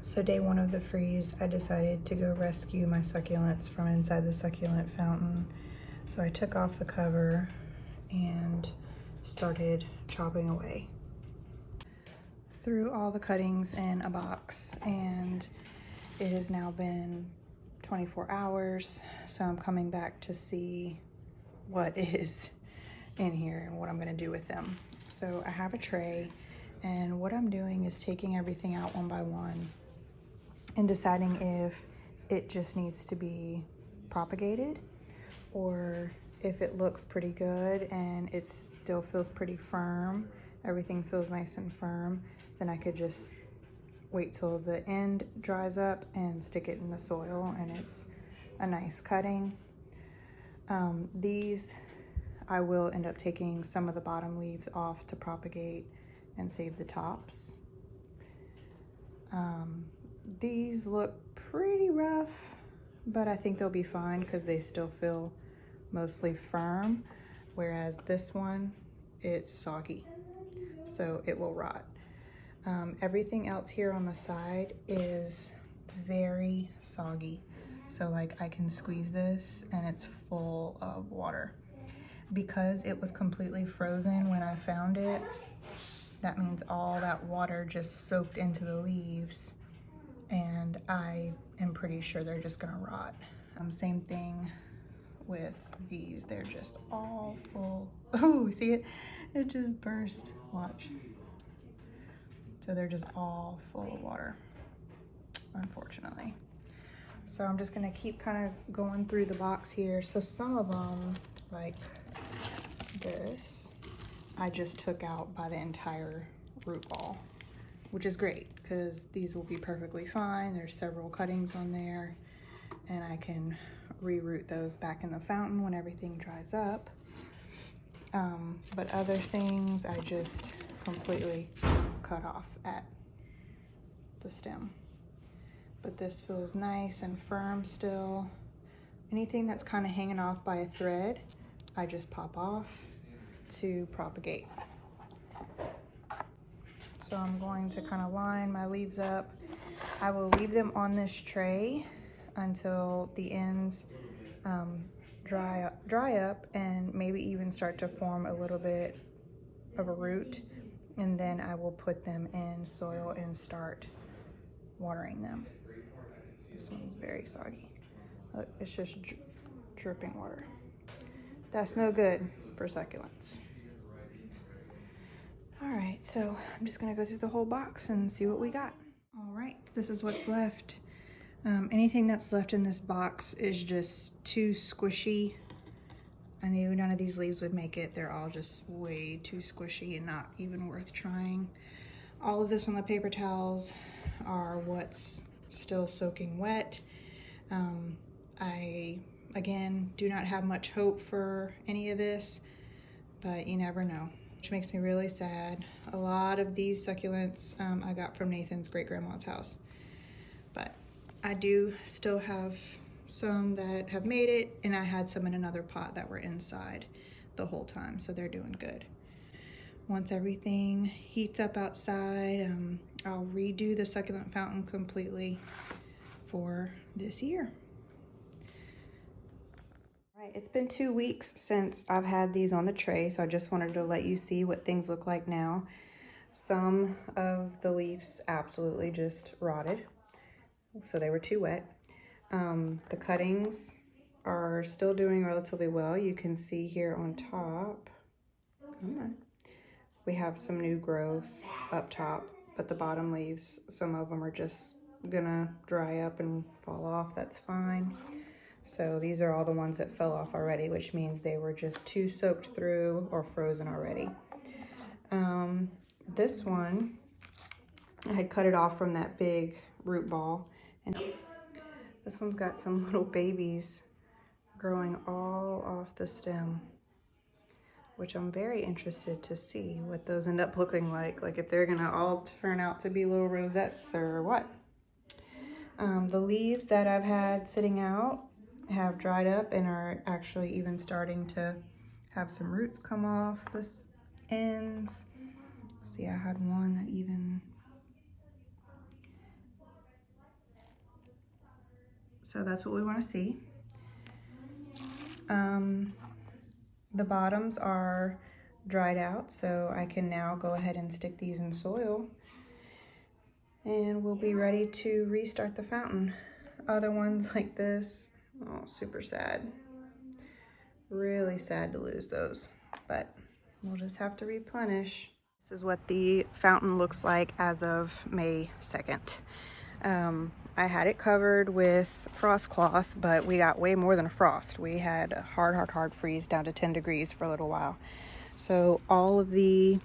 So day one of the freeze, I decided to go rescue my succulents from inside the succulent fountain. So I took off the cover and started chopping away. Threw all the cuttings in a box, and it has now been 24 hours. So I'm coming back to see what is in here and what I'm gonna do with them. So I have a tray, and what I'm doing is taking everything out one by one and deciding if it just needs to be propagated, or if it looks pretty good and it still feels pretty firm, everything feels nice and firm, then I could just wait till the end dries up and stick it in the soil and it's a nice cutting. These I will end up taking some of the bottom leaves off to propagate and save the tops. These look pretty rough, but I think they'll be fine because they still feel mostly firm, whereas this one, it's soggy, so it will rot. Everything else here on the side is very soggy. So like I can squeeze this and it's full of water. Because it was completely frozen when I found it, that means all that water just soaked into the leaves, and I am pretty sure they're just gonna rot. Same thing with these. They're just all full. Oh, see it? It just burst. Watch. So they're just all full of water, unfortunately. So I'm just gonna keep kind of going through the box here. So some of them, like this, I just took out by the entire root ball, which is great because these will be perfectly fine. There's several cuttings on there, and I can reroot those back in the fountain when everything dries up. But other things I just completely cut off at the stem. But this feels nice and firm still. Anything that's kind of hanging off by a thread, I just pop off to propagate. So I'm going to kind of line my leaves up. I will leave them on this tray until the ends dry up and maybe even start to form a little bit of a root, and then I will put them in soil and start watering them. This one's very soggy. Look, it's just dripping water. That's no good for succulents. All right, so I'm just gonna go through the whole box and see what we got. All right, this is what's left. Anything that's left in this box is just too squishy. I knew none of these leaves would make it. They're all just way too squishy and not even worth trying. All of this on the paper towels are what's still soaking wet. I, again, do not have much hope for any of this, but you never know, which makes me really sad. A lot of these succulents I got from Nathan's great-grandma's house, but I do still have some that have made it, and I had some in another pot that were inside the whole time, so they're doing good. Once everything heats up outside, I'll redo the succulent fountain completely for this year. All right, it's been 2 weeks since I've had these on the tray, so I just wanted to let you see what things look like now. Some of the leaves absolutely just rotted, so they were too wet. The cuttings are still doing relatively well. You can see here on top, come on, we have some new growth up top, but the bottom leaves, some of them are just gonna dry up and fall off. That's fine. So these are all the ones that fell off already, which means they were just too soaked through or frozen already. This one, I had cut it off from that big root ball, and this one's got some little babies growing all off the stem, which I'm very interested to see what those end up looking like if they're gonna all turn out to be little rosettes or what. The leaves that I've had sitting out have dried up and are actually even starting to have some roots come off the ends. See, I had one that even So that's what we want to see. The bottoms are dried out, so I can now go ahead and stick these in soil, and we'll be ready to restart the fountain. Other ones like this, oh, super sad. Really sad to lose those, but we'll just have to replenish. This is what the fountain looks like as of May 2nd. I had it covered with frost cloth, but we got way more than a frost. We had a hard freeze down to 10 degrees for a little while. So all of the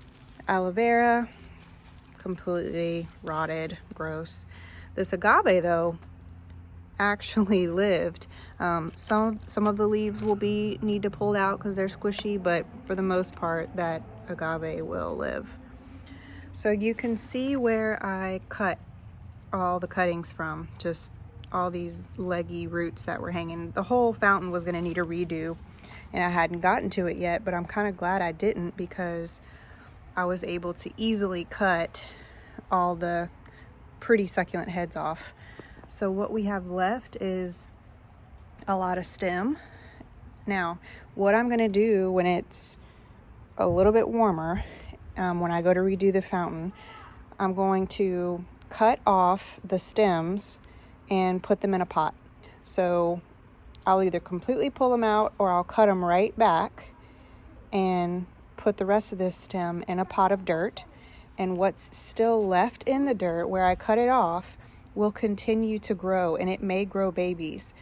aloe vera completely rotted, gross. This agave though actually lived. Some of the leaves will need to pull out because they're squishy, but for the most part that agave will live. So you can see where I cut all the cuttings from, just all these leggy roots that were hanging. The whole fountain was going to need a redo, and I hadn't gotten to it yet, but I'm kind of glad I didn't, because I was able to easily cut all the pretty succulent heads off. So what we have left is a lot of stem. Now, what I'm going to do when it's a little bit warmer, when I go to redo the fountain, I'm going to cut off the stems and put them in a pot. So I'll either completely pull them out or I'll cut them right back and put the rest of this stem in a pot of dirt. And what's still left in the dirt where I cut it off will continue to grow, and it may grow babies.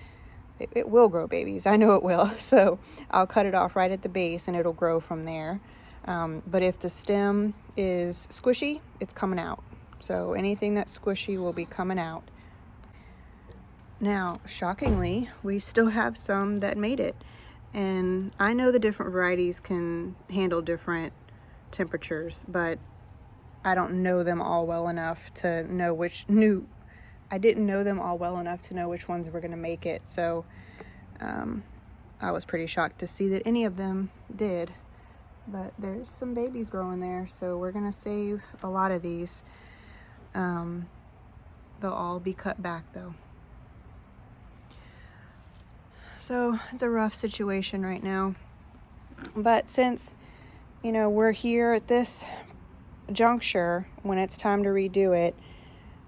It will grow babies, I know it will. So I'll cut it off right at the base and it'll grow from there. But if the stem is squishy, it's coming out. So anything that's squishy will be coming out. Now, shockingly, we still have some that made it. And I know the different varieties can handle different temperatures, but I don't know them all well enough to know I didn't know them all well enough to know which ones were going to make it. So I was pretty shocked to see that any of them did. But there's some babies growing there, so we're going to save a lot of these. They'll all be cut back though. So it's a rough situation right now. But since, we're here at this juncture, when it's time to redo it,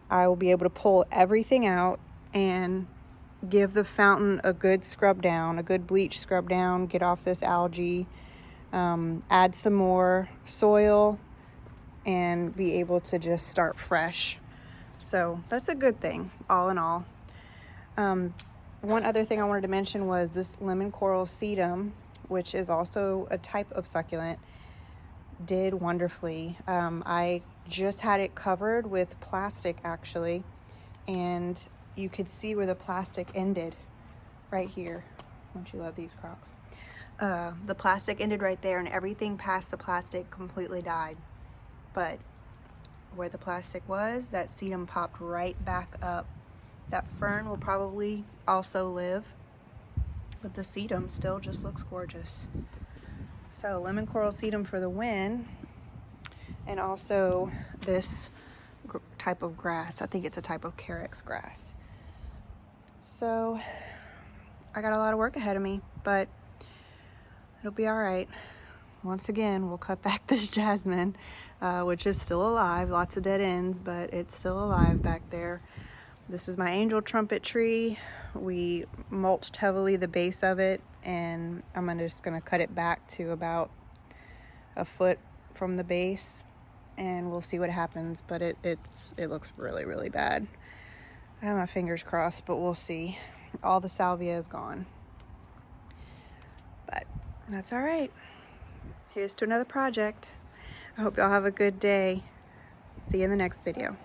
I will be able to pull everything out and give the fountain a good scrub down, a good bleach scrub down, get off this algae, add some more soil, and be able to just start fresh. So that's a good thing, all in all. One other thing I wanted to mention was this lemon coral sedum, which is also a type of succulent, did wonderfully. I just had it covered with plastic actually, and you could see where the plastic ended right here. Don't you love these Crocs? The plastic ended right there, and everything past the plastic completely died. But where the plastic was, that sedum popped right back up. That fern will probably also live, but the sedum still just looks gorgeous. So lemon coral sedum for the win, and also this type of grass. I think it's a type of carex grass. So I got a lot of work ahead of me, but it'll be all right. Once again, we'll cut back this jasmine, which is still alive. Lots of dead ends, but it's still alive back there. This is my angel trumpet tree. We mulched heavily the base of it, and I'm just gonna cut it back to about a foot from the base, and we'll see what happens. But it looks really, really bad. I have my fingers crossed, but we'll see. All the salvia is gone, but that's all right. Here's to another project. I hope y'all have a good day. See you in the next video.